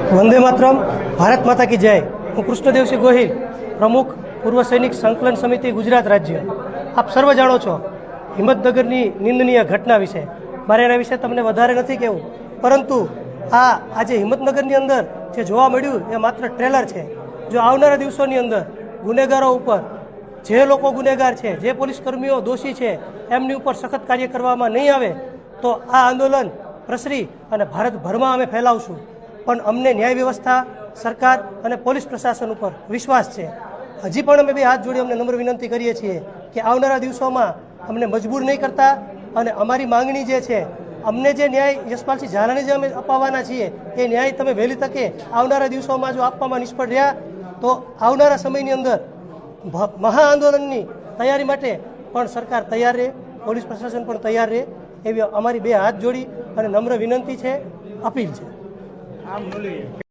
વંદે માતરમ, ભારત માતા કી જય। હું કૃષ્ણદેવસિંહ ગોહિલ, પ્રમુખ પૂર્વ સૈનિક સંકલન સમિતિ ગુજરાત રાજ્ય। આપ સર્વ જાણો છો હિંમતનગરની નિંદનીય ઘટના વિશે, મારે એના વિશે તમને વધારે નથી કહેવું, પરંતુ આજે હિંમતનગરની અંદર જે જોવા મળ્યું એ માત્ર ટ્રેલર છે। જો આવનારા દિવસોની અંદર ગુનેગારો ઉપર, જે લોકો ગુનેગાર છે, જે પોલીસ કર્મીઓ દોષી છે, એમની ઉપર સખત કાર્ય કરવામાં નહીં આવે તો આ આંદોલન પ્રસરી અને ભારતભરમાં અમે ફેલાવશું। પણ અમને ન્યાય વ્યવસ્થા, સરકાર અને પોલીસ પ્રશાસન ઉપર વિશ્વાસ છે। હજી પણ અમે બે હાથ જોડી અમને નમ્ર વિનંતી કરીએ છીએ કે આવનારા દિવસોમાં અમને મજબૂર નહીં કરતા અને અમારી માંગણી જે છે, અમને જે ન્યાય યશપાલસિંહ ઝાલાને જે અમે અપાવવાના છીએ એ ન્યાય તમે વહેલી તકે આવનારા દિવસોમાં જો આપવામાં નિષ્ફળ રહ્યા તો આવનારા સમયની અંદર મહા આંદોલનની તૈયારી માટે પણ સરકાર તૈયાર રહે, પોલીસ પ્રશાસન પણ તૈયાર રહે, એવી અમારી બે હાથ જોડી અને નમ્ર વિનંતી છે, અપીલ છે।